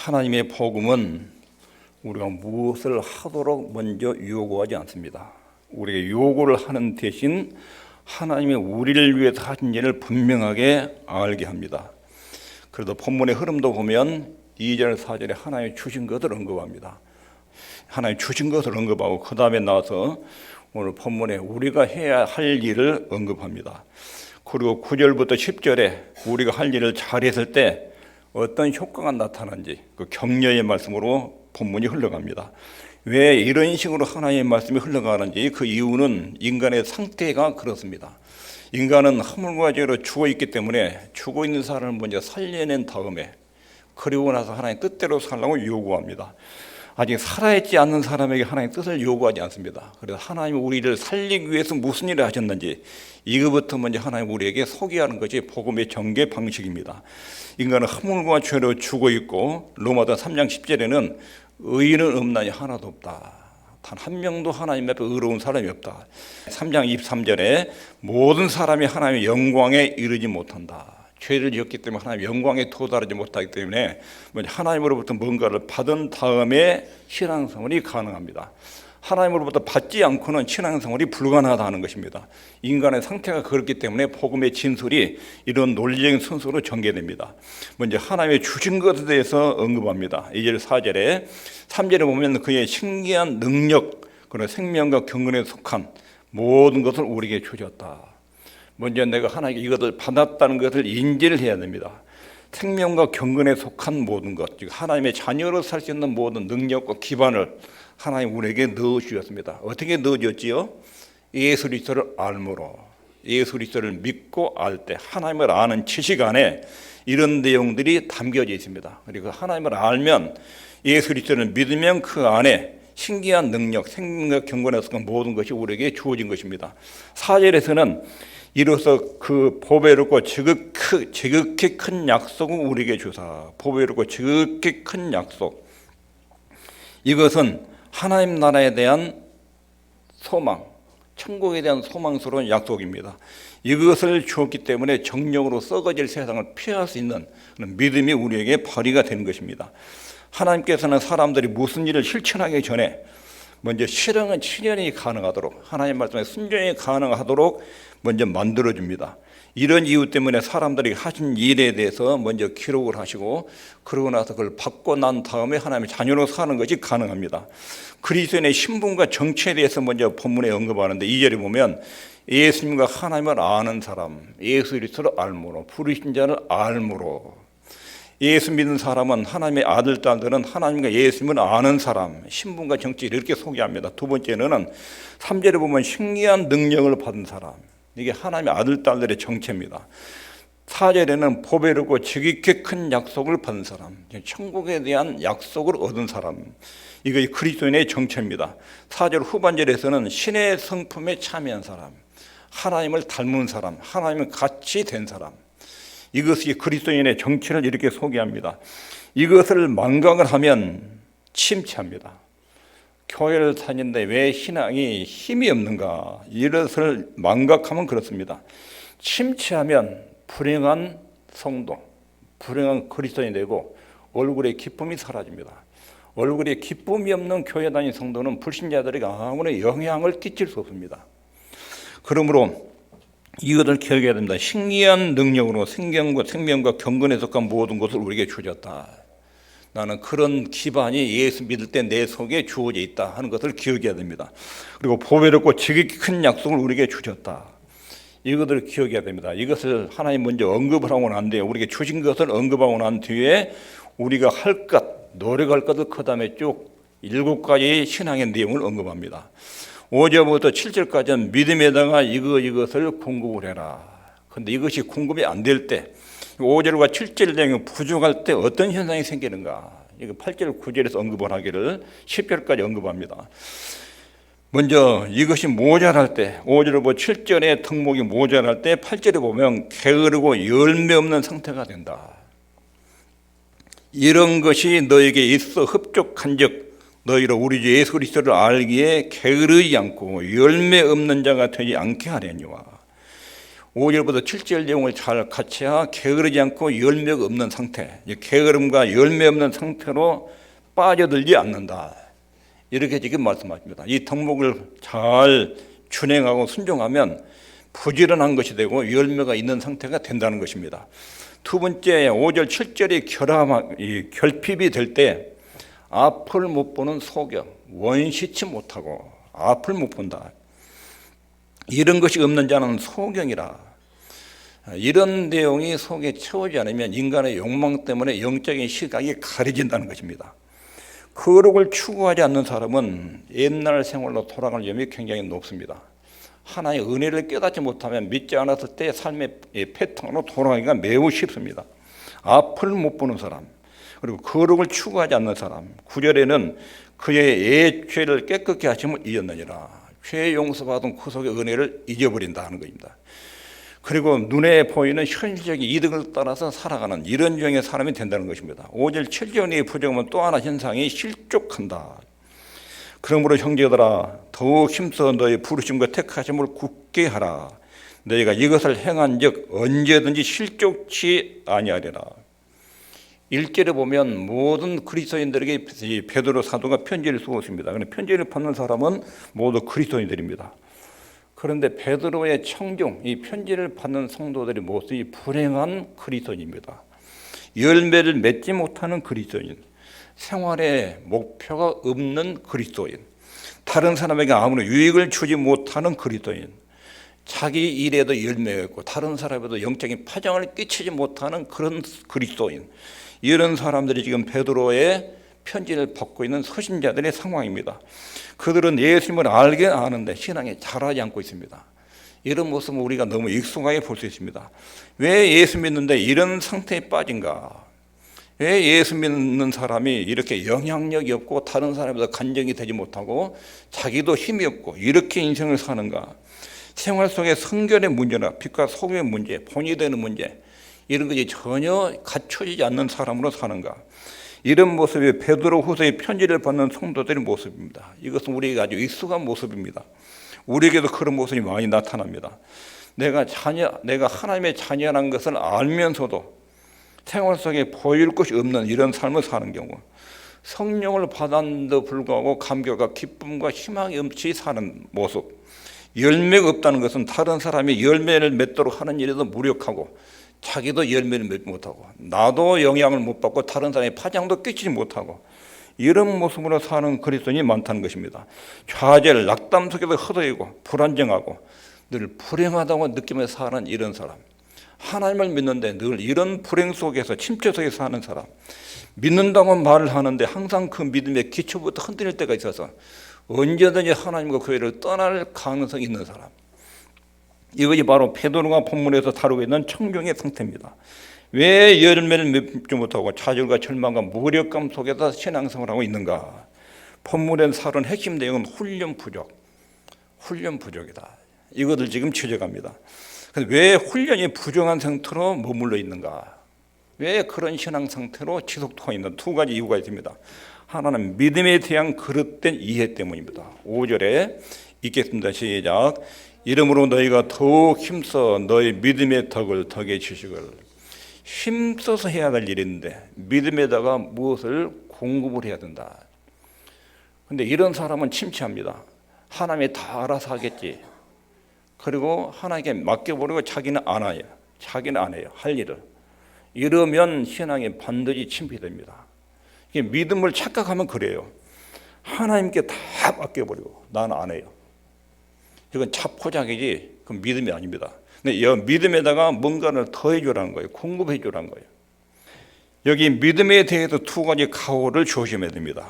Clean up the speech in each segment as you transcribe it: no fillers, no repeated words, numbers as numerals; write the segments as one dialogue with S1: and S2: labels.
S1: 하나님의 복음은 우리가 무엇을 하도록 먼저 요구하지 않습니다. 우리에게 요구를 하는 대신 하나님이 우리를 위해서 하신 일을 분명하게 알게 합니다. 그래도 본문의 흐름도 보면 2절, 4절에 하나님이 주신 것을 언급합니다. 하나님 주신 것을 언급하고 그 다음에 나와서 오늘 본문에 우리가 해야 할 일을 언급합니다. 그리고 9절부터 10절에 우리가 할 일을 잘했을 때 어떤 효과가 나타나는지 그 격려의 말씀으로 본문이 흘러갑니다. 왜 이런 식으로 하나님의 말씀이 흘러가는지 그 이유는 인간의 상태가 그렇습니다. 인간은 허물과 죄로 죽어있기 때문에 죽어있는 사람을 먼저 살려낸 다음에 그리고 나서 하나님 뜻대로 살라고 요구합니다. 아직 살아있지 않는 사람에게 하나님의 뜻을 요구하지 않습니다. 그래서 하나님이 우리를 살리기 위해서 무슨 일을 하셨는지 이거부터 먼저 하나님 우리에게 소개하는 것이 복음의 전개 방식입니다. 인간은 허물과 죄로 죽어있고 로마서 3장 10절에는 의인은 없나니 하나도 없다. 단 한 명도 하나님 앞에 의로운 사람이 없다. 3장 23절에 모든 사람이 하나님의 영광에 이르지 못한다. 죄를 지었기 때문에 하나님의 영광에 도달하지 못하기 때문에 하나님으로부터 뭔가를 받은 다음에 신앙생활이 가능합니다. 하나님으로부터 받지 않고는 신앙생활이 불가능하다는 것입니다. 인간의 상태가 그렇기 때문에 복음의 진술이 이런 논리적인 순서로 전개됩니다. 먼저 하나님의 주신 것에 대해서 언급합니다. 2절 4절에 3절에 보면 그의 신기한 능력, 그리고 생명과 경건에 속한 모든 것을 우리에게 주셨다. 먼저 내가 하나님께 이것을 받았다는 것을 인지를 해야 됩니다. 생명과 경건에 속한 모든 것, 즉 하나님의 자녀로 살 수 있는 모든 능력과 기반을 하나님 우리에게 넣어주셨습니다. 어떻게 넣어줬지요? 예수 그리스도를 알므로, 예수 그리스도를 믿고 알 때 하나님을 아는 지식 안에 이런 내용들이 담겨져 있습니다. 그리고 하나님을 알면, 예수 그리스도를 믿으면 그 안에 신기한 능력, 생명과 경건에 속한 모든 것이 우리에게 주어진 것입니다. 4절에서는 이로써 그 보배롭고 지극히 큰 약속을 우리에게 주사. 보배롭고 지극히 큰 약속. 이것은 하나님 나라에 대한 소망, 천국에 대한 소망스러운 약속입니다. 이것을 주었기 때문에 정령으로 썩어질 세상을 피할 수 있는 그런 믿음이 우리에게 발휘가 되는 것입니다. 하나님께서는 사람들이 무슨 일을 실천하기 전에 먼저 실현이 가능하도록, 하나님 말씀에 순종이 가능하도록 먼저 만들어줍니다. 이런 이유 때문에 사람들이 하신 일에 대해서 먼저 기록을 하시고 그러고 나서 그걸 받고 난 다음에 하나님의 자녀로 사는 것이 가능합니다. 그리스도인의 신분과 정체에 대해서 먼저 본문에 언급하는데 2절에 보면 예수님과 하나님을 아는 사람, 예수 그리스도를 알므로, 부르신 자를 알므로. 예수 믿는 사람은, 하나님의 아들, 딸들은 하나님과 예수님을 아는 사람, 신분과 정체를 이렇게 소개합니다. 두 번째는 3절에 보면 신기한 능력을 받은 사람, 이게 하나님의 아들, 딸들의 정체입니다. 4절에는 보배롭고 지극히 큰 약속을 받은 사람, 천국에 대한 약속을 얻은 사람, 이것이 그리스도인의 정체입니다. 4절 후반절에서는 신의 성품에 참여한 사람, 하나님을 닮은 사람, 하나님을 같이 된 사람, 이것이 그리스도인의 정체를 이렇게 소개합니다. 이것을 망각을 하면 침체합니다. 교회를 다니는데 왜 신앙이 힘이 없는가? 이것을 망각하면 그렇습니다. 침체하면 불행한 성도, 불행한 그리스도인이 되고 얼굴에 기쁨이 사라집니다. 얼굴에 기쁨이 없는 교회 다니는 성도는 불신자들에게 아무런 영향을 끼칠 수 없습니다. 그러므로 이것을 기억해야 됩니다. 신기한 능력으로 생명과 경건에 속한 모든 것을 우리에게 주셨다. 나는 그런 기반이 예수 믿을 때 내 속에 주어져 있다 하는 것을 기억해야 됩니다. 그리고 보배롭고 지극히 큰 약속을 우리에게 주셨다. 이것을 기억해야 됩니다. 이것을 하나님 먼저 언급을 하고 난 뒤에, 우리에게 주신 것을 언급하고 난 뒤에 우리가 할 것, 노력할 것을 그 다음에 쭉 7가지의 신앙의 내용을 언급합니다. 5절부터 7절까지는 믿음에다가 이것을 공급을 해라. 그런데 이것이 공급이 안 될 때, 5절과 7절 내용이 부족할 때 어떤 현상이 생기는가? 이거 8절, 9절에서 언급을 하기를 10절까지 언급합니다. 먼저 이것이 모자랄 때, 5절부터 7절의 덕목이 모자랄 때 8절에 보면 게으르고 열매 없는 상태가 된다. 이런 것이 너에게 있어 흡족한즉 너희로 우리 주 예수 그리스도를 알기에 게으르지 않고 열매 없는 자가 되지 않게 하려니와. 5절부터 7절 내용을 잘 같이야 게으르지 않고 열매가 없는 상태, 게으름과 열매 없는 상태로 빠져들지 않는다. 이렇게 지금 말씀하십니다. 이 덕목을 잘 준행하고 순종하면 부지런한 것이 되고 열매가 있는 상태가 된다는 것입니다. 두 번째 5절 7절이 결핍이 될 때 앞을 못 보는 소경, 원시치 못하고 앞을 못 본다. 이런 것이 없는 자는 소경이라. 이런 내용이 속에 채우지 않으면 인간의 욕망 때문에 영적인 시각이 가려진다는 것입니다. 거룩을 추구하지 않는 사람은 옛날 생활로 돌아갈 위험이 굉장히 높습니다. 하나의 은혜를 깨닫지 못하면 믿지 않았을 때 삶의 패턴으로 돌아가기가 매우 쉽습니다. 앞을 못 보는 사람, 그리고 거룩을 추구하지 않는 사람. 9절에는 그의 예죄를 깨끗게 하심을 잊었느니라. 죄 용서받은 구속의 은혜를 잊어버린다는 것입니다. 그리고 눈에 보이는 현실적인 이득을 따라서 살아가는 이런 종의 사람이 된다는 것입니다. 5절 7절의 부정은 또 하나 현상이 실족한다. 그러므로 형제들아 더욱 힘써 너희 부르심과 택하심을 굳게 하라. 너희가 이것을 행한 즉 언제든지 실족치 아니하리라. 1절에 보면 모든 그리스도인들에게 베드로 사도가 편지를 쓰고 있습니다. 그런데 편지를 받는 사람은 모두 그리스도인들입니다. 그런데 베드로의 청중, 이 편지를 받는 성도들의 모습이 불행한 그리스도인입니다. 열매를 맺지 못하는 그리스도인, 생활에 목표가 없는 그리스도인, 다른 사람에게 아무런 유익을 주지 못하는 그리스도인, 자기 일에도 열매가 있고 다른 사람에도 영적인 파장을 끼치지 못하는 그런 그리스도인, 이런 사람들이 지금 베드로의 편지를 받고 있는 서신자들의 상황입니다. 그들은 예수님을 알긴 아는데 신앙에 자라지 않고 있습니다. 이런 모습은 우리가 너무 익숙하게 볼 수 있습니다. 왜 예수 믿는데 이런 상태에 빠진가? 왜 예수 믿는 사람이 이렇게 영향력이 없고 다른 사람보다 간정이 되지 못하고 자기도 힘이 없고 이렇게 인생을 사는가? 생활 속에 성결의 문제나 빛과 소금의 문제, 본이 되는 문제, 이런 것이 전혀 갖춰지지 않는 사람으로 사는가? 이런 모습이 베드로후서의 편지를 받는 성도들의 모습입니다. 이것은 우리에게 아주 익숙한 모습입니다. 우리에게도 그런 모습이 많이 나타납니다. 내가 하나님의 자녀라는 것을 알면서도 생활 속에 보일 것이 없는 이런 삶을 사는 경우, 성령을 받았는데도 불구하고 감격과 기쁨과 희망이 없이 사는 모습, 열매가 없다는 것은 다른 사람이 열매를 맺도록 하는 일에도 무력하고 자기도 열매를 맺지 못하고 나도 영향을 못 받고 다른 사람의 파장도 끼치지 못하고 이런 모습으로 사는 그리스도인이 많다는 것입니다. 좌절, 낙담 속에서 허덕이고 불안정하고 늘 불행하다고 느끼면서 사는 이런 사람, 하나님을 믿는데 늘 이런 불행 속에서 침체 속에서 사는 사람, 믿는다고 말을 하는데 항상 그 믿음의 기초부터 흔들릴 때가 있어서 언제든지 하나님과 그 일을 떠날 가능성이 있는 사람, 이것이 바로 베드로가 본문에서 다루고 있는 청중의 상태입니다. 왜 열매를 맺지 못하고 좌절과 절망과 무력감 속에서 신앙생활을 하고 있는가? 본문에 사는 핵심 내용은 훈련 부족이다. 이것을 지금 지적합니다. 왜 훈련이 부족한 상태로 머물러 있는가? 왜 그런 신앙 상태로 지속하고 있는 두 가지 이유가 있습니다. 하나는 믿음에 대한 그릇된 이해 때문입니다. 5절에 읽겠습니다. 시작. 이러므로 너희가 더욱 힘써 너희 믿음의 덕의 지식을, 힘써서 해야 될 일인데 믿음에다가 무엇을 공급을 해야 된다. 그런데 이런 사람은 침체합니다. 하나님이 다 알아서 하겠지. 그리고 하나님께 맡겨버리고 자기는 안 해요. 할 일을. 이러면 신앙이 반드시 침체됩니다. 믿음을 착각하면 그래요. 하나님께 다 맡겨버리고 나는 안 해요. 이건 자포자기지 그건 믿음이 아닙니다. 근데 이 믿음에다가 뭔가를 더해주라는 거예요. 공급해주라는 거예요. 여기 믿음에 대해서 두 가지 가오를 조심해야 됩니다.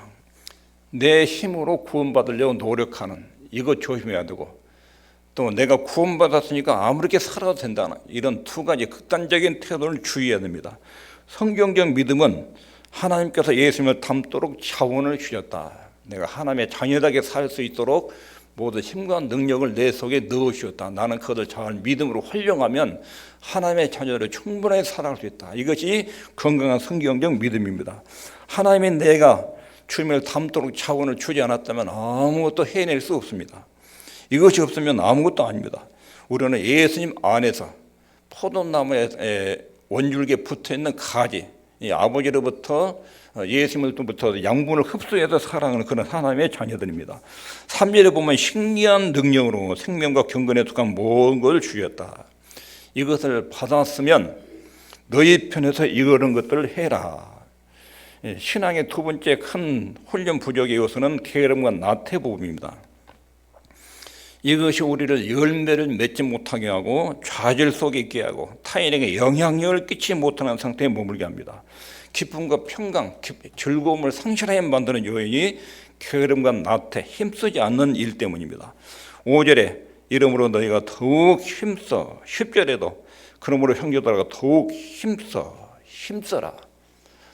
S1: 내 힘으로 구원받으려고 노력하는 이거 조심해야 되고, 또 내가 구원받았으니까 아무렇게 살아도 된다는 이런 두 가지 극단적인 태도를 주의해야 됩니다. 성경적 믿음은 하나님께서 예수님을 닮도록 자원을 주셨다. 내가 하나님의 자녀답게 살 수 있도록 모든 힘과 능력을 내 속에 넣으셨다. 나는 그것을 잘 믿음으로 활용하면 하나님의 자녀를 충분하게 살아갈 수 있다. 이것이 건강한 성경적 믿음입니다. 하나님이 내가 주님을 닮도록 자원을 주지 않았다면 아무것도 해낼 수 없습니다. 이것이 없으면 아무것도 아닙니다. 우리는 예수님 안에서 포도나무에 원줄기에 붙어있는 가지, 이 아버지로부터 예수님으로부터 양분을 흡수해서 살아가는 그런 하나님의 자녀들입니다. 3절에 보면 신기한 능력으로 생명과 경건에 속한 모든 것을 주셨다. 이것을 받았으면 너희 편에서 이런 것들을 해라. 신앙의 두 번째 큰 훈련 부족의 요소는 게으름과 나태 부분입니다. 이것이 우리를 열매를 맺지 못하게 하고 좌절 속에 있게 하고 타인에게 영향력을 끼치지 못하는 상태에 머물게 합니다. 기쁨과 평강, 즐거움을 상실하게 만드는 요인이 게으름과 나태, 힘쓰지 않는 일 때문입니다. 5절에 이러므로 너희가 더욱 힘써, 10절에도 그러므로 형제들아 더욱 힘써라.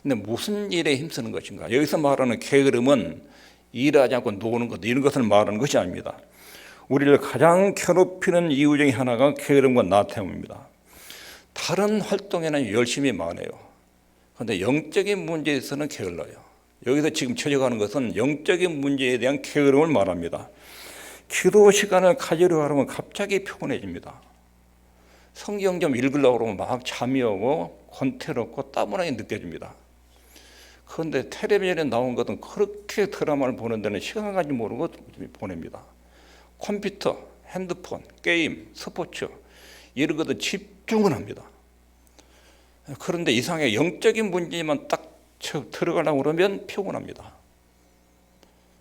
S1: 근데 무슨 일에 힘쓰는 것인가? 여기서 말하는 게으름은 일하지 않고 노는 것, 이런 것을 말하는 것이 아닙니다. 우리를 가장 괴롭히는 이유 중에 하나가 게으름과 나태함입니다. 다른 활동에는 열심히 많아요. 그런데 영적인 문제에서는 게을러요. 여기서 지금 처져가는 것은 영적인 문제에 대한 게으름을 말합니다. 기도 시간을 가지려고 하면 갑자기 피곤해집니다. 성경 좀 읽으려고 그러면 막 잠이 오고 권태롭고 따분하게 느껴집니다. 그런데 텔레비전에 나온 것은 그렇게 드라마를 보는 데는 시간 가지 모르고 보냅니다. 컴퓨터, 핸드폰, 게임, 스포츠 이런 것도 집중을 합니다. 그런데 이상하게 영적인 문제만 딱 들어가려고 그러면 피곤합니다.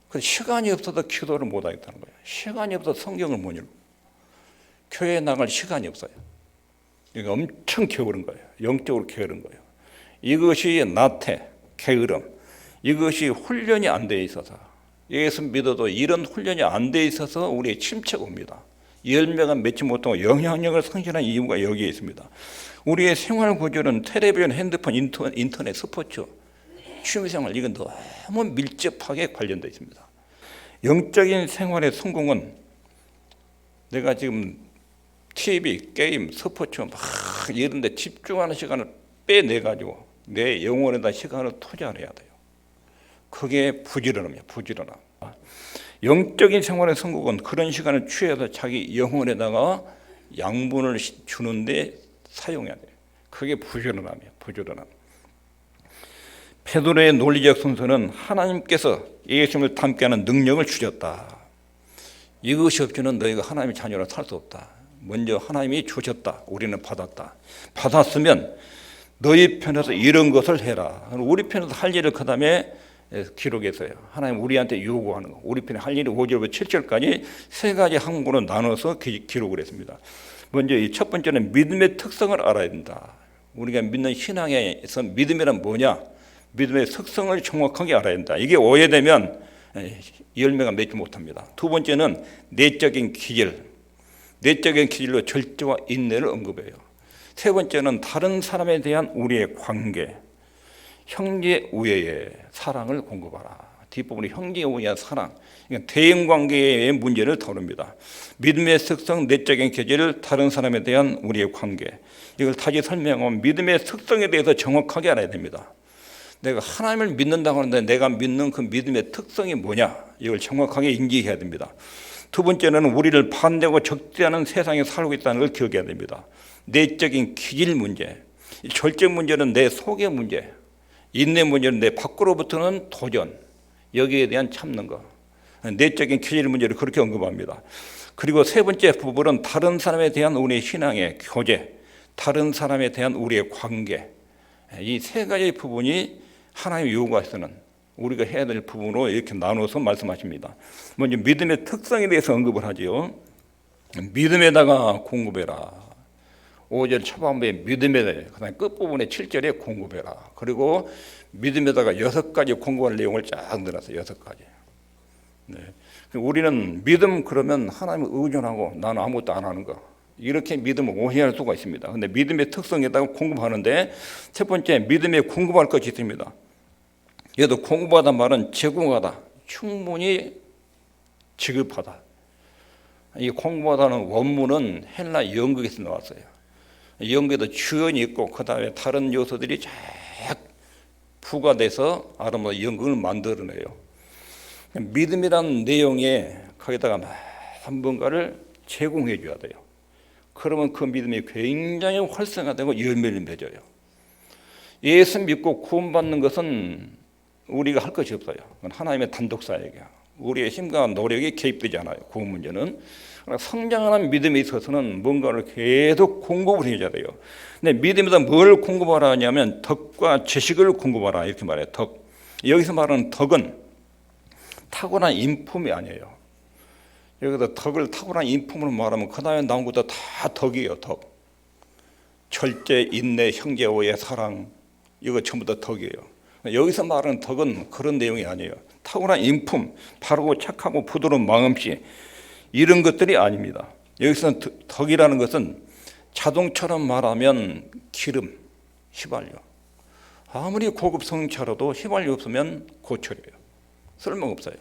S1: 그래서 시간이 없어서 기도를 못 하겠다는 거예요. 시간이 없어서 성경을 못 읽고 교회에 나갈 시간이 없어요. 이게 엄청 게으른 거예요. 영적으로 게으른 거예요. 이것이 나태, 게으름, 이것이 훈련이 안 돼 있어서 예수 믿어도 이런 훈련이 안 돼 있어서 우리의 침체가 옵니다. 열매가 맺지 못하고 영향력을 상실한 이유가 여기에 있습니다. 우리의 생활 구조는 텔레비전, 핸드폰, 인터넷, 스포츠, 취미생활 이건 너무 밀접하게 관련되어 있습니다. 영적인 생활의 성공은 내가 지금 TV, 게임, 스포츠 막 이런 데 집중하는 시간을 빼내가지고 내 영혼에다 시간을 투자를 해야 돼요. 그게 부지런함이에요. 부지런함. 영적인 생활의 성공은 그런 시간을 취해서 자기 영혼에다가 양분을 주는데 사용해야 돼요. 그게 부지런함이에요. 부지런함. 베드로의 논리적 순서는 하나님께서 예수님을 닮게 하는 능력을 주셨다. 이것이 없이는 너희가 하나님의 자녀로 살 수 없다. 먼저 하나님이 주셨다. 우리는 받았다. 받았으면 너희 편에서 이런 것을 해라. 우리 편에서 할 일을 그 다음에 기록했어요. 하나님 우리한테 요구하는 거. 우리 편에 할 일이 5절부터 7절까지 세 가지 항목으로 나눠서 기록을 했습니다. 먼저 이 첫 번째는 믿음의 특성을 알아야 된다. 우리가 믿는 신앙에서 믿음이란 뭐냐? 믿음의 특성을 정확하게 알아야 된다. 이게 오해되면 열매가 맺지 못합니다. 두 번째는 내적인 기질. 내적인 기질로 절제와 인내를 언급해요. 세 번째는 다른 사람에 대한 우리의 관계. 형제 우애의 사랑을 공급하라. 뒷부분이 형제 우애의 사랑. 그러니까 대인관계의 문제를 다룹니다. 믿음의 특성, 내적인 기질, 다른 사람에 대한 우리의 관계. 이걸 다시 설명하면 믿음의 특성에 대해서 정확하게 알아야 됩니다. 내가 하나님을 믿는다고 하는데 내가 믿는 그 믿음의 특성이 뭐냐? 이걸 정확하게 인지해야 됩니다. 두 번째는 우리를 반대하고 적대하는 세상에 살고 있다는 걸 기억해야 됩니다. 내적인 기질 문제, 절제 문제는 내 속의 문제, 인내 문제는 내 밖으로부터는 도전, 여기에 대한 참는 것. 내적인 기질 문제를 그렇게 언급합니다. 그리고 세 번째 부분은 다른 사람에 대한 우리의 신앙의 교제, 다른 사람에 대한 우리의 관계. 이 세 가지 부분이 하나님의 요구하시는 우리가 해야 될 부분으로 이렇게 나눠서 말씀하십니다. 먼저 믿음의 특성에 대해서 언급을 하지요. 믿음에다가 공급해라. 5절 초반부에 믿음에, 그다음에 끝부분에 7절에 공급해라. 그리고 믿음에다가 6가지 공급할 내용을 쫙 넣어놨어요. 6가지. 네. 우리는 믿음 그러면 하나님을 의존하고 나는 아무것도 안 하는 거. 이렇게 믿음을 오해할 수가 있습니다. 그런데 믿음의 특성에다가 공급하는데 첫 번째 믿음에 공급할 것이 있습니다. 얘도 공급하다 말은 제공하다, 충분히 지급하다. 이 공급하다는 원문은 헬라 연극에서 나왔어요. 연극에도 주연이 있고 그 다음에 다른 요소들이 쫙 부과돼서 아름다운 연극을 만들어내요. 믿음이라는 내용에 거기다가 뭔가를 제공해 줘야 돼요. 그러면 그 믿음이 굉장히 활성화되고 열매를 맺어요. 예수 믿고 구원받는 것은 우리가 할 것이 없어요. 그건 하나님의 단독 사역이야. 우리의 힘과 노력이 개입되지 않아요. 구원 문제는. 성장하는 믿음에 있어서는 뭔가를 계속 공급을 해줘야 돼요. 근데 믿음에다 뭘 공급하라 하냐면 덕과 지식을 공급하라 이렇게 말해요. 덕. 여기서 말하는 덕은 탁월한 인품이 아니에요. 여기서 덕을 탁월한 인품으로 말하면 그 다음에 나온 것도 다 덕이에요. 덕. 절제, 인내, 형제, 오해, 사랑 이거 전부 다 덕이에요. 여기서 말하는 덕은 그런 내용이 아니에요. 탁월한 인품, 바르고 착하고 부드러운 마음씨 이런 것들이 아닙니다. 여기서 덕이라는 것은 자동차로 말하면 기름, 휘발유. 아무리 고급 성차라도 휘발유 없으면 고철이에요. 쓸모가 없어요.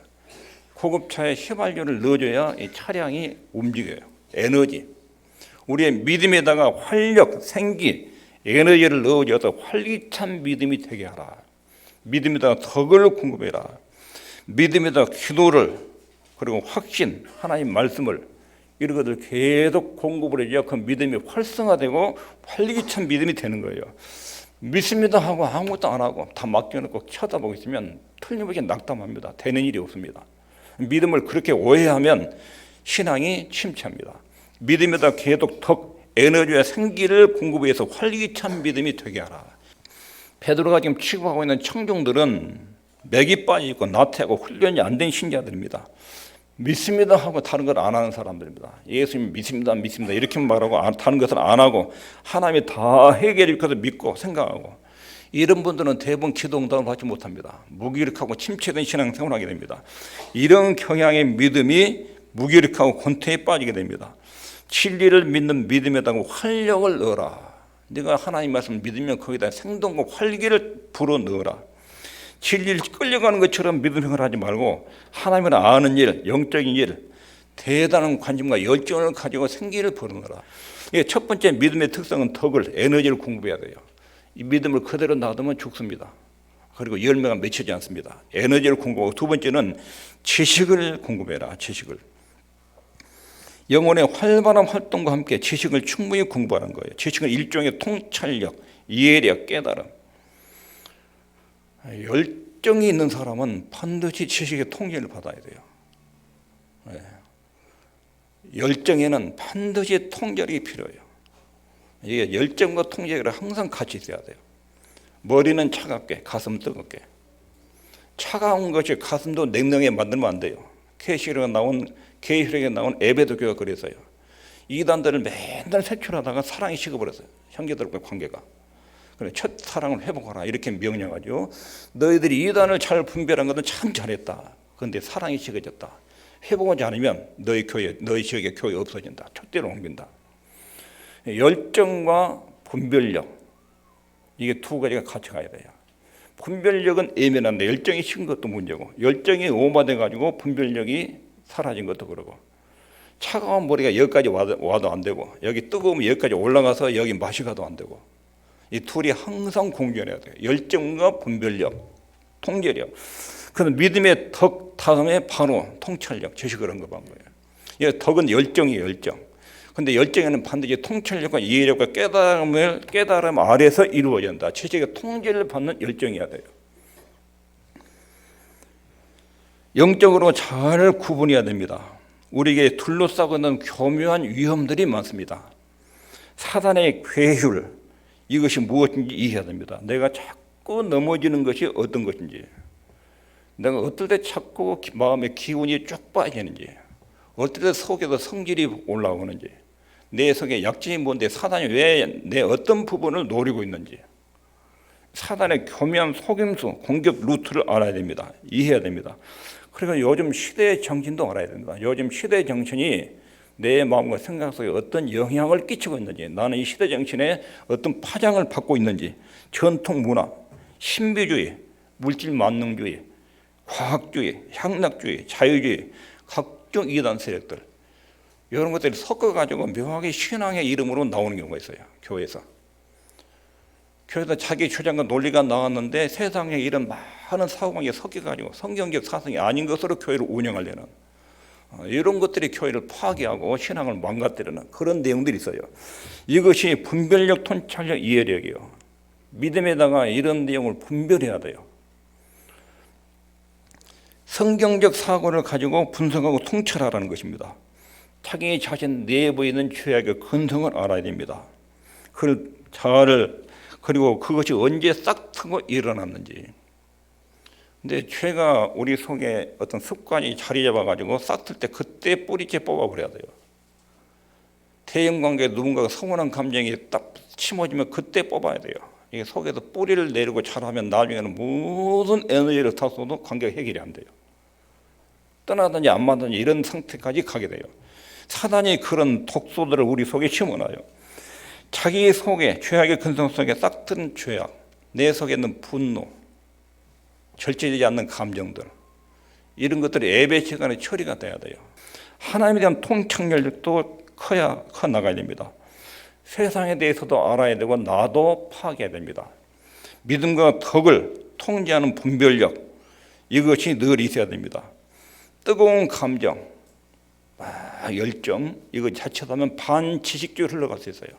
S1: 고급차에 휘발유를 넣어줘야 이 차량이 움직여요. 에너지. 우리의 믿음에다가 활력, 생기, 에너지를 넣어줘서 활기찬 믿음이 되게 하라. 믿음에다가 덕을 공급해라. 믿음에다가 기도를 그리고 확신, 하나님 말씀을 이런 것들 계속 공급을 해줘야 그 믿음이 활성화되고 활기찬 믿음이 되는 거예요. 믿습니다 하고 아무것도 안 하고 다 맡겨놓고 쳐다보고 있으면 틀림없이 낙담합니다. 되는 일이 없습니다. 믿음을 그렇게 오해하면 신앙이 침체합니다. 믿음에다 계속 덕, 에너지와 생기를 공급해서 활기찬 믿음이 되게 하라. 베드로가 지금 취급하고 있는 청중들은 맥이 빠져있고 나태하고 훈련이 안 된 신자들입니다. 믿습니다 하고 다른 걸 안 하는 사람들입니다. 예수님 믿습니다 이렇게 말하고 다른 것을 안 하고 하나님이 다 해결해 주셔서 믿고 생각하고 이런 분들은 대부분 기도 응답을 받지 못합니다. 무기력하고 침체된 신앙생활을 하게 됩니다. 이런 경향의 믿음이 무기력하고 권태에 빠지게 됩니다. 진리를 믿는 믿음에다가 활력을 넣어라. 네가 하나님 말씀 믿으면 거기다 생동과 활기를 불어 넣어라. 진리를 끌려가는 것처럼 믿음 생활하지 말고 하나님을 아는 일, 영적인 일, 대단한 관심과 열정을 가지고 생기를 불어넣어라. 첫 번째 믿음의 특성은 덕을, 에너지를 공급해야 돼요. 이 믿음을 그대로 놔두면 죽습니다. 그리고 열매가 맺히지 않습니다. 에너지를 공급하고 두 번째는 지식을 공급해라. 지식을. 영혼의 활발한 활동과 함께 지식을 충분히 공부하는 거예요. 지식은 일종의 통찰력, 이해력, 깨달음. 열정이 있는 사람은 반드시 지식의 통제를 받아야 돼요. 열정에는 반드시 통제력이 필요해요. 이게 열정과 통제가 항상 같이 있어야 돼요. 머리는 차갑게, 가슴 뜨겁게. 차가운 것이 가슴도 냉랭하게 만들면 안 돼요. 계시록에 나온 에베소교가 그래서요. 이단들을 맨날 색출하다가 사랑이 식어버렸어요. 형제들과 관계가. 그래, 첫 사랑을 회복하라 이렇게 명령하죠. 너희들이 이단을 잘 분별한 것은 참 잘했다. 그런데 사랑이 식어졌다. 회복하지 않으면 너희 지역의 교회 없어진다. 촛대로 옮긴다. 열정과 분별력 이게 두 가지가 같이 가야 돼요. 분별력은 예민한데 열정이 식은 것도 문제고 열정이 오버돼 가지고 분별력이 사라진 것도 그러고 차가운 머리가 여기까지 와도 안 되고 여기 뜨거우면 여기까지 올라가서 여기 맛이 가도 안 되고 이 둘이 항상 공존해야 돼요. 열정과 분별력, 통제력. 그럼 믿음의 덕 다음에 바로 통찰력, 지식을 언급한 거예요. 이 덕은 열정이에요, 열정. 근데 열정에는 반드시 통찰력과 이해력과 깨달음 아래서 이루어져야 한다. 지식의 통제를 받는 열정이어야 돼요. 영적으로 잘 구분해야 됩니다. 우리에게 둘러싸고 있는 교묘한 위험들이 많습니다. 사단의 괴휼, 이것이 무엇인지 이해해야 됩니다. 내가 자꾸 넘어지는 것이 어떤 것인지, 내가 어떨 때 자꾸 마음의 기운이 쭉 빠지는지, 어떨 때 속에서 성질이 올라오는지, 내 속에 약점이 뭔데 사단이 왜 내 어떤 부분을 노리고 있는지, 사단의 교묘한 속임수, 공격 루트를 알아야 됩니다. 이해해야 됩니다. 그리고 요즘 시대의 정신도 알아야 됩니다. 요즘 시대의 정신이 내 마음과 생각 속에 어떤 영향을 끼치고 있는지, 나는 이 시대 정신에 어떤 파장을 받고 있는지, 전통 문화, 신비주의, 물질 만능주의, 과학주의, 향락주의, 자유주의, 각종 이단 세력들 이런 것들이 섞어가지고 묘하게 신앙의 이름으로 나오는 경우가 있어요. 교회에서 자기 주장과 논리가 나왔는데 세상에 이런 많은 사고방식이 섞여가지고 성경적 사상이 아닌 것으로 교회를 운영하려는 이런 것들이 교회를 파괴하고 신앙을 망가뜨리는 그런 내용들이 있어요. 이것이 분별력, 통찰력, 이해력이요. 믿음에다가 이런 내용을 분별해야 돼요. 성경적 사고를 가지고 분석하고 통찰하라는 것입니다. 자기 자신 내부에 있는 죄악의 근성을 알아야 됩니다. 그리고 그것이 언제 싹트고 일어났는지. 근데 죄가 우리 속에 어떤 습관이 자리 잡아가지고 싹틀 때 그때 뿌리째 뽑아버려야 돼요. 대인관계에 누군가가 서운한 감정이 딱 심어지면 그때 뽑아야 돼요. 이게 속에서 뿌리를 내리고 자라면 나중에는 무슨 에너지를 다 쏟아도 관계가 해결이 안 돼요. 떠나든지 안 만든지 이런 상태까지 가게 돼요. 사단이 그런 독소들을 우리 속에 심어놔요. 자기 속에 죄악의 근성 속에 싹튼 죄악, 내 속에 있는 분노, 절제되지 않는 감정들, 이런 것들이 예배 시간에 처리가 돼야 돼요. 하나님에 대한 통찰력도 커 나가야 됩니다. 세상에 대해서도 알아야 되고 나도 파악해야 됩니다. 믿음과 덕을 통제하는 분별력, 이것이 늘 있어야 됩니다. 뜨거운 감정, 열정, 이거 자칫 하면 반지식적으로 흘러갈 수 있어요.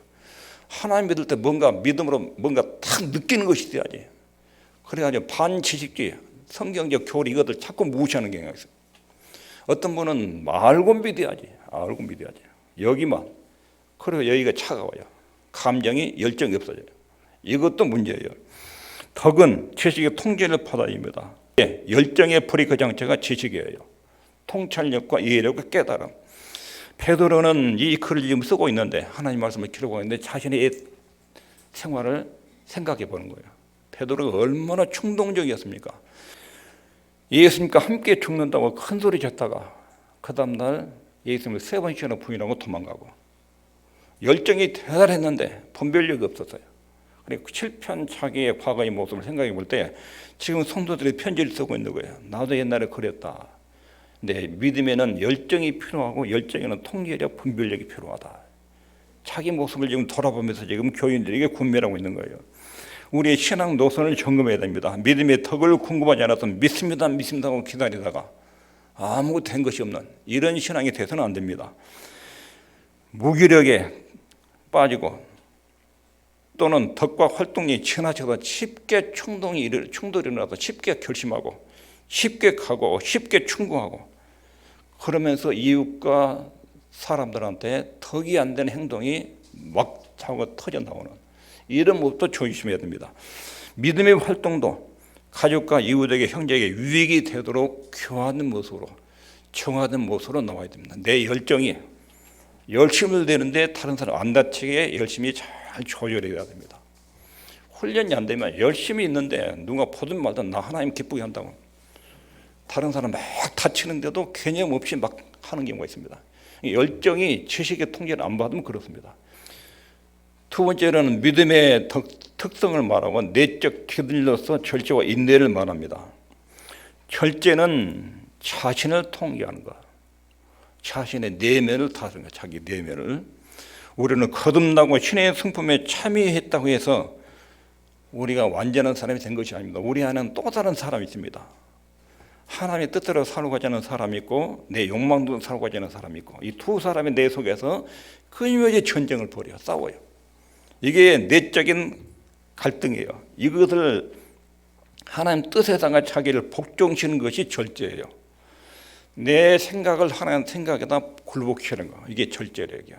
S1: 하나님 믿을 때 믿음으로 뭔가 탁 느끼는 것이 있어야지. 그래가지고 반지식주의, 성경적 교리 이것들 자꾸 무시하는 경향이 있어요. 어떤 분은 알고 믿어야지. 여기만. 그리고 여기가 차가워요. 감정이 열정이 없어져요. 이것도 문제예요. 덕은 지식의 통제를 받아입니다. 열정의 브레이크 장치가 지식이에요. 통찰력과 이해력과 깨달음. 베드로는 이 글을 지금 쓰고 있는데 하나님 말씀을 기록하고 있는데 자신의 생활을 생각해 보는 거예요. 베드로가 얼마나 충동적이었습니까? 예수님과 함께 죽는다고 큰 소리 쳤다가 그 다음날 예수님을 3번씩이나 부인하고 도망가고, 열정이 대단했는데 분별력이 없었어요. 그리고 실패한 자기의 과거의 모습을 생각해 볼 때 지금 성도들이 편지를 쓰고 있는 거예요. 나도 옛날에 그랬다. 근데 믿음에는 열정이 필요하고 열정에는 통제력, 분별력이 필요하다. 자기 모습을 지금 돌아보면서 지금 교인들에게 군멸하고 있는 거예요. 우리의 신앙 노선을 점검해야 됩니다. 믿음의 덕을 궁금하지 않아서 믿습니다 하고 기다리다가 아무것도 된 것이 없는 이런 신앙이 돼서는 안 됩니다. 무기력에 빠지고 또는 덕과 활동이 지나쳐서 쉽게 충돌이 일어나서 쉽게 결심하고 쉽게 가고 쉽게 충고하고 그러면서 이웃과 사람들한테 덕이 안 되는 행동이 막 차고 터져 나오는 이런 모습도 조심해야 됩니다. 믿음의 활동도 가족과 이웃에게 형제에게 유익이 되도록 교하는 모습으로 정하는 모습으로 나와야 됩니다. 내 열정이 열심을 내는데 다른 사람 안 다치게 열심히 잘 조절해야 됩니다. 훈련이 안 되면 열심히 있는데 누가 보든 말든 나 하나님 기쁘게 한다고 다른 사람 막 다치는데도 개념 없이 막 하는 경우가 있습니다. 열정이 지식의 통제를 안 받으면 그렇습니다. 두 번째로는 믿음의 특성을 말하고 내적 기들로서 절제와 인내를 말합니다. 절제는 자신을 통제하는 것, 자신의 내면을 다스리는 것, 자기 내면을. 우리는 거듭나고 신의 성품에 참여했다고 해서 우리가 완전한 사람이 된 것이 아닙니다. 우리 안에는 또 다른 사람이 있습니다. 하나님의 뜻대로 살고자 하는 사람이 있고 내 욕망대로 살고자 하는 사람이 있고 이 두 사람이 내 속에서 끊임없이 전쟁을 벌여요. 싸워요. 이게 내적인 갈등이에요. 이것을 하나님 뜻에다가 자기를 복종시키는 것이 절제예요. 내 생각을 하나님 생각에다 굴복시키는 거, 이게 절제력이야.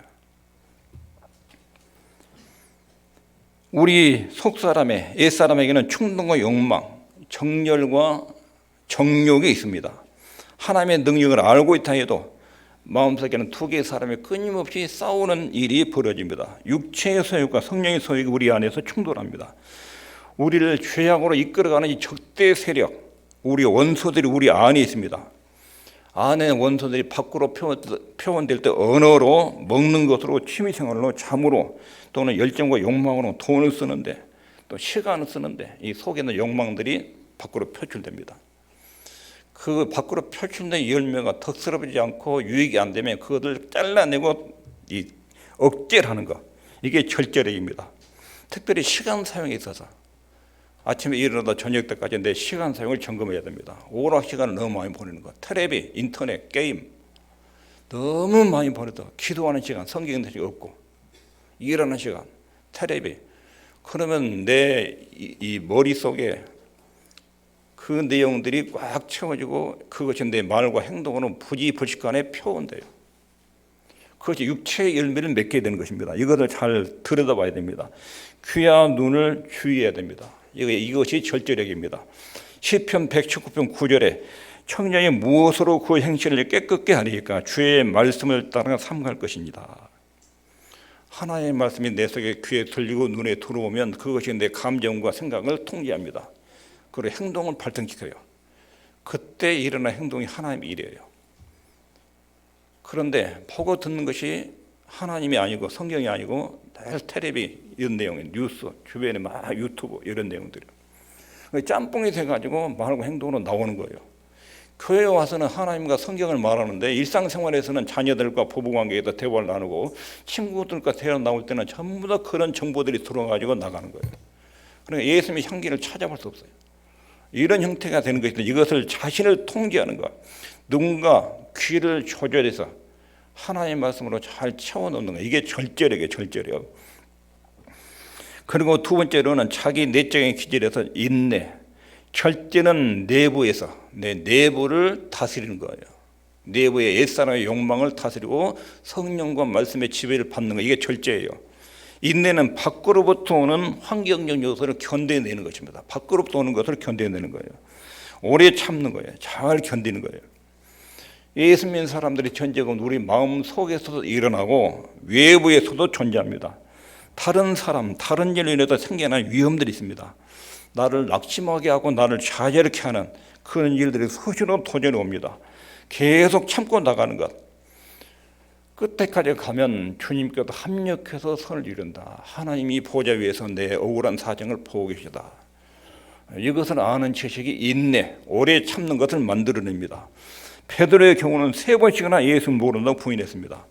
S1: 우리 속사람의 옛사람에게는 충동과 욕망, 정열과 정욕이 있습니다. 하나님의 능력을 알고 있다 해도 마음속에는 두 개의 사람이 끊임없이 싸우는 일이 벌어집니다. 육체의 소욕과 성령의 소욕이 우리 안에서 충돌합니다. 우리를 죄악으로 이끌어가는 이 적대 세력, 우리 원소들이 우리 안에 있습니다. 안에 원소들이 밖으로 표현될 때 언어로, 먹는 것으로, 취미생활로, 잠으로 또는 열정과 욕망으로 돈을 쓰는데 또 시간을 쓰는데 이 속에 있는 욕망들이 밖으로 표출됩니다. 그 밖으로 표출된 열매가 덕스럽지 않고 유익이 안 되면 그것을 잘라내고 이 억제를 하는 것, 이게 절제력입니다. 특별히 시간 사용에 있어서 아침에 일어나다 저녁 때까지 내 시간 사용을 점검해야 됩니다. 오락 시간을 너무 많이 보내는 것, 텔레비, 인터넷, 게임 너무 많이 버려도 기도하는 시간, 성경 읽는 시간 없고 일하는 시간, 텔레비. 그러면 내 이 머릿속에 그 내용들이 꽉 채워지고 그것이 내 말과 행동으로 부지불식간에 표현돼요. 그것이 육체의 열매를 맺게 되는 것입니다. 이것을 잘 들여다봐야 됩니다. 귀와 눈을 주의해야 됩니다. 이것이 절제력입니다. 시편 119편 9절에 청년이 무엇으로 그 행실을 깨끗게 하리까? 주의 말씀을 따라 삼갈 것입니다. 하나님의 말씀이 내 속에 귀에 들리고 눈에 들어오면 그것이 내 감정과 생각을 통제합니다. 그리고 행동을 발전시켜요. 그때 일어난 행동이 하나님의 일이에요. 그런데 보고 듣는 것이 하나님이 아니고 성경이 아니고 텔레비 이런 내용, 뉴스, 주변에 막 유튜브 이런 내용들이에요. 짬뽕이 돼가지고 말하고 행동으로 나오는 거예요. 교회에 와서는 하나님과 성경을 말하는데 일상생활에서는 자녀들과 부부관계에서 대화를 나누고 친구들과 대화 나올 때는 전부 다 그런 정보들이 들어가지고 나가는 거예요. 그러니까 예수님의 향기를 찾아볼 수 없어요. 이런 형태가 되는 것인데 이것을 자신을 통제하는 것, 누군가 귀를 조절해서 하나님의 말씀으로 잘 채워넣는 것, 이게 절제력이에요. 절제력. 그리고 두 번째로는 자기 내적인 기질에서 인내. 절제는 내부에서 내 내부를 다스리는 거예요. 내부의 옛사람의 욕망을 다스리고 성령과 말씀의 지배를 받는 거, 이게 절제예요. 인내는 밖으로부터 오는 환경적 요소를 견뎌내는 것입니다. 밖으로부터 오는 것을 견뎌내는 거예요. 오래 참는 거예요. 잘 견디는 거예요. 예수 믿는 사람들의 존재는 우리 마음 속에서도 일어나고 외부에서도 존재합니다. 다른 사람, 다른 일로 인해서 생겨난 위험들이 있습니다. 나를 낙심하게 하고 나를 좌절케 하는 그런 일들이 수시로 도전해 옵니다. 계속 참고 나가는 것. 끝에까지 가면 주님께서 합력해서 선을 이룬다. 하나님이 보좌 위에서 내 억울한 사정을 보고 계시다. 이것을 아는 지식이 인내, 오래 참는 것을 만들어냅니다. 베드로의 경우는 3번씩이나 예수를 모른다고 부인했습니다.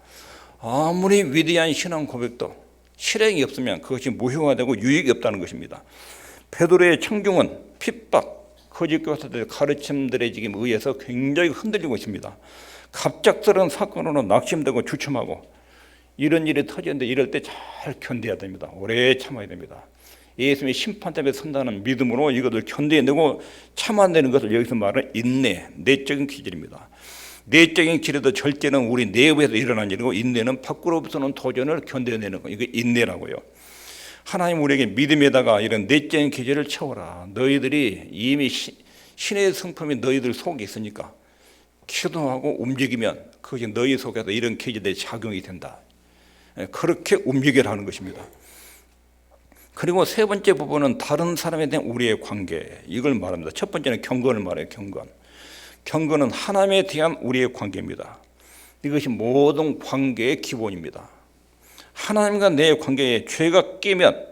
S1: 아무리 위대한 신앙 고백도 실행이 없으면 그것이 무효화되고 유익이 없다는 것입니다. 베드로의 청중은 핍박, 거짓 교사들의 가르침들에 지금 의해서 굉장히 흔들리고 있습니다. 갑작스러운 사건으로 낙심되고 주춤하고 이런 일이 터지는데 이럴 때 잘 견뎌야 됩니다. 오래 참아야 됩니다. 예수님의 심판대에 선다는 믿음으로 이것을 견뎌내고 참아내는 것을 여기서 말하는 인내, 내적인 기질입니다. 내적인 기질도 절제는 우리 내부에서 일어난 일이고 인내는 밖으로부터는 도전을 견뎌내는 거, 이게 인내라고요. 하나님 우리에게 믿음에다가 이런 내적인 기질을 채워라. 너희들이 이미 신의 성품이 너희들 속에 있으니까 기도하고 움직이면 그것이 너희 속에서 이런 기질들이 작용이 된다. 그렇게 움직여라 하는 것입니다. 그리고 세 번째 부분은 다른 사람에 대한 우리의 관계, 이걸 말합니다. 첫 번째는 경건을 말해요. 경건은 하나님에 대한 우리의 관계입니다. 이것이 모든 관계의 기본입니다. 하나님과 내 관계에 죄가 끼면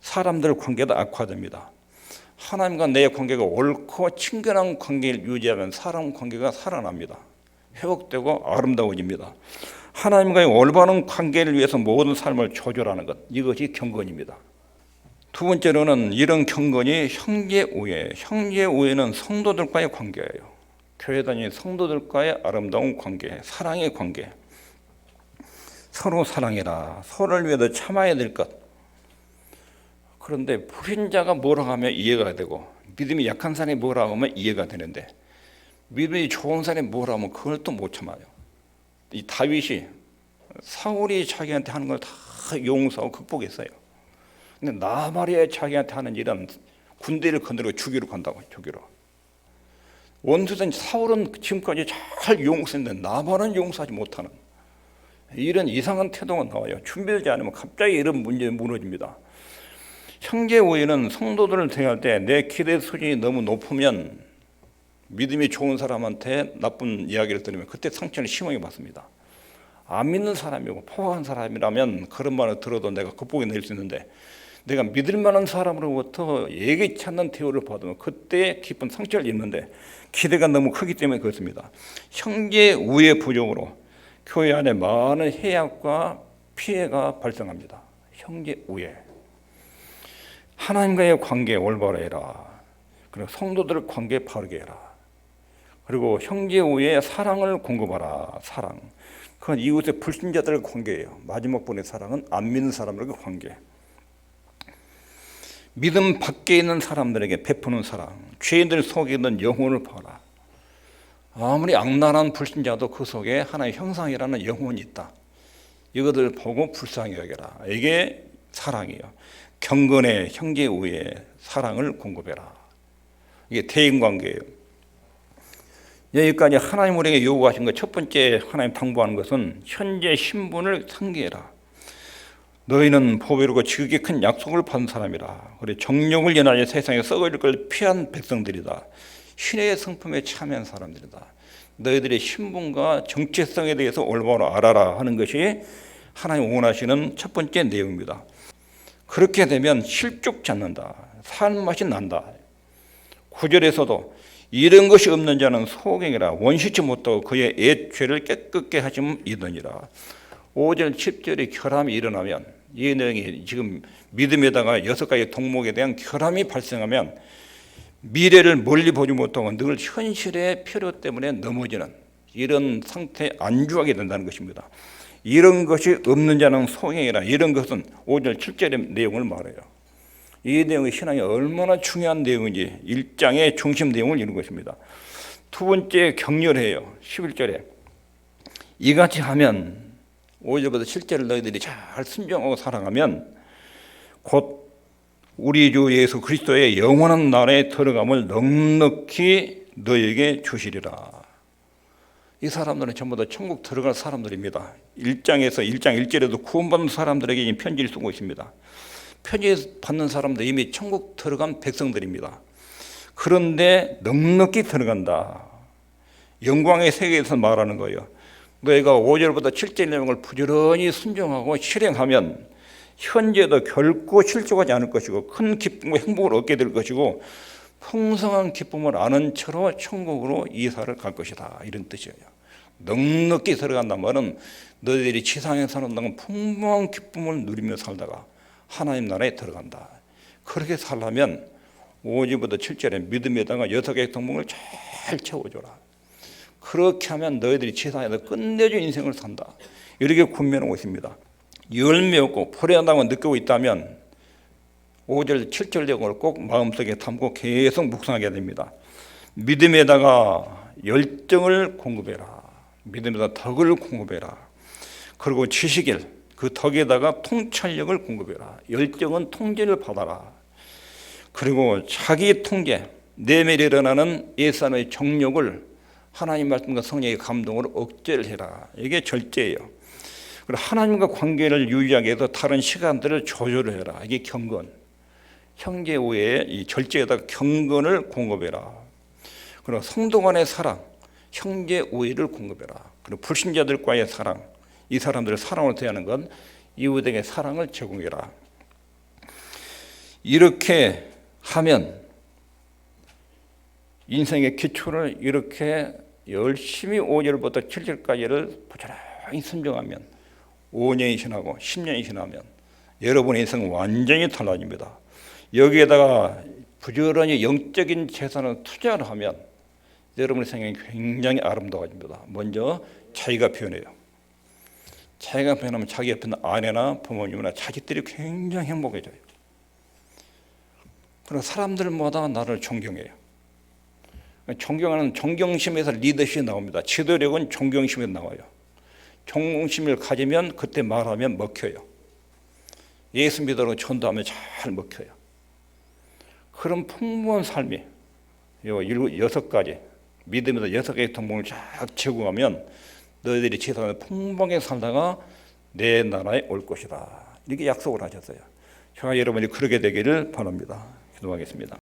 S1: 사람들 관계도 악화됩니다. 하나님과 내 관계가 옳고 친근한 관계를 유지하면 사람 관계가 살아납니다. 회복되고 아름다워집니다. 하나님과의 올바른 관계를 위해서 모든 삶을 조절하는 것, 이것이 경건입니다. 두 번째로는 이런 경건이 형제우애. 형제우애는 성도들과의 관계예요. 교회 다니는 성도들과의 아름다운 관계, 사랑의 관계. 서로 사랑해라. 서로를 위해서 참아야 될 것. 그런데 불신자가 뭐라고 하면 이해가 되고 믿음이 약한 사람이 뭐라고 하면 이해가 되는데 믿음이 좋은 사람이 뭐라고 하면 그걸 또 못 참아요. 이 다윗이 사울이 자기한테 하는 걸 다 용서하고 극복했어요. 근데 나발이 자기한테 하는 일은 군대를 건드리고 죽이러 간다고. 죽이러. 원수된 사울은 지금까지 잘 용서했는데 나발은 용서하지 못하는 이런 이상한 태도가 나와요. 준비되지 않으면 갑자기 이런 문제에 무너집니다. 형제우애는 성도들을 대할 때 내 기대 수준이 너무 높으면 믿음이 좋은 사람한테 나쁜 이야기를 들으면 그때 상처를 심하게 받습니다. 안 믿는 사람이고 포악한 사람이라면 그런 말을 들어도 내가 극복해 낼 수 있는데 내가 믿을 만한 사람으로부터 예기치 않는 대우를 받으면 그때 깊은 상처를 입는데 기대가 너무 크기 때문에 그렇습니다. 형제우애 부족으로 교회 안에 많은 해악과 피해가 발생합니다. 형제우애. 하나님과의 관계 올바로 해라. 그리고 성도들 관계 바르게 해라. 그리고 형제 우애의 사랑을 공급하라. 사랑. 그건 이웃의 불신자들의 관계예요. 마지막 번의 사랑은 안 믿는 사람들의 관계. 믿음 밖에 있는 사람들에게 베푸는 사랑. 죄인들 속에 있는 영혼을 봐라. 아무리 악랄한 불신자도 그 속에 하나의 형상이라는 영혼이 있다. 이것을 보고 불쌍히 여겨라. 이게 사랑이에요. 경건의 형제 우애의 사랑을 공급해라. 이게 대인관계예요. 여기까지 하나님 우리에게 요구하신 것, 첫 번째 하나님 당부하는 것은 현재 신분을 상기해라. 너희는 보배롭고 지극히 큰 약속을 받은 사람이라. 그래 정욕을 연하여 세상에 썩어질 걸 피한 백성들이다. 신의 성품에 참여한 사람들이다. 너희들의 신분과 정체성에 대해서 올바로 알아라 하는 것이 하나님 원하시는 첫 번째 내용입니다. 그렇게 되면 실족지 않는다. 산 맛이 난다. 9절에서도 이런 것이 없는 자는 소경이라. 원시치 못하고 그의 옛 죄를 깨끗게 하시면 이더니라. 5절 10절에 결함이 일어나면, 이 내용이 지금 믿음에다가 6가지 덕목에 대한 결함이 발생하면 미래를 멀리 보지 못하고 늘 현실의 필요 때문에 넘어지는 이런 상태에 안주하게 된다는 것입니다. 이런 것이 없는 자는 소경이라. 이런 것은 5절 7절의 내용을 말해요. 이 내용이 신앙이 얼마나 중요한 내용인지 1장의 중심 내용을 이루는 것입니다. 두 번째 격렬해요. 11절에 이같이 하면 5절부터 7절을 너희들이 잘 순종하고 살아가면 곧 우리 주 예수 그리스도의 영원한 나라에 들어감을 넉넉히 너희에게 주시리라. 이 사람들은 전부 다 천국 들어갈 사람들입니다. 1장에서 1장 1절에도 구원받는 사람들에게 편지를 쓰고 있습니다. 편지 받는 사람들 이미 천국 들어간 백성들입니다. 그런데 넉넉히 들어간다. 영광의 세계에서 말하는 거예요. 너희가 5절부터 7절 내용을 부지런히 순종하고 실행하면 현재도 결코 실족하지 않을 것이고 큰 기쁨과 행복을 얻게 될 것이고 풍성한 기쁨을 아는 채로 천국으로 이사를 갈 것이다. 이런 뜻이에요. 넉넉히 들어간다는 말은 너희들이 지상에 사는 동안 풍성한 기쁨을 누리며 살다가 하나님 나라에 들어간다. 그렇게 살려면 5절부터 7절에 믿음에다가 6개의 덕목을 잘 채워줘라. 그렇게 하면 너희들이 지상에서 끝내준 인생을 산다. 이렇게 군면하고 있습니다. 열매 없고 불행하다고 느끼고 있다면 5절 7절 내용을 꼭 마음속에 담고 계속 묵상하게 됩니다. 믿음에다가 열정을 공급해라. 믿음에다가 덕을 공급해라. 그리고 지식일, 그 덕에다가 통찰력을 공급해라. 열정은 통제를 받아라. 그리고 자기 통제, 내면에 일어나는 옛사람의 정욕을 하나님 말씀과 성령의 감동으로 억제를 해라. 이게 절제예요. 그리고 하나님과 관계를 유지하기 위해서 다른 시간들을 조절을 해라. 이게 경건. 형제 우애의 이 절제에다가 경건을 공급해라. 그리고 성도 간의 사랑, 형제 우애를 공급해라. 그리고 불신자들과의 사랑, 이 사람들을 사랑으로 대하는 건 이웃에게 사랑을 제공해라. 이렇게 하면 인생의 기초를 이렇게 열심히 5절부터 7절까지를 부지런히 순종하면 5년이 지나고 10년이 지나면 여러분의 인생은 완전히 달라집니다. 여기에다가 부지런히 영적인 재산을 투자를 하면 여러분의 생명이 굉장히 아름다워집니다. 먼저 자기가 변해요. 자기가 변하면 자기 옆에 있는 아내나 부모님이나 자식들이 굉장히 행복해져요. 그리고 사람들마다 나를 존경해요. 존경하는 존경심에서 리더십이 나옵니다. 지도력은 존경심에서 나와요. 존경심을 가지면 그때 말하면 먹혀요. 예수 믿으러 전도하면 잘 먹혀요. 그런 풍부한 삶이 요 6가지 믿음에서 6개의 덕목을 쫙 제공하면 너희들이 지상에 풍성하게 살다가 내 나라에 올 것이다. 이렇게 약속을 하셨어요. 제가 여러분이 그러게 되기를 바랍니다. 기도하겠습니다.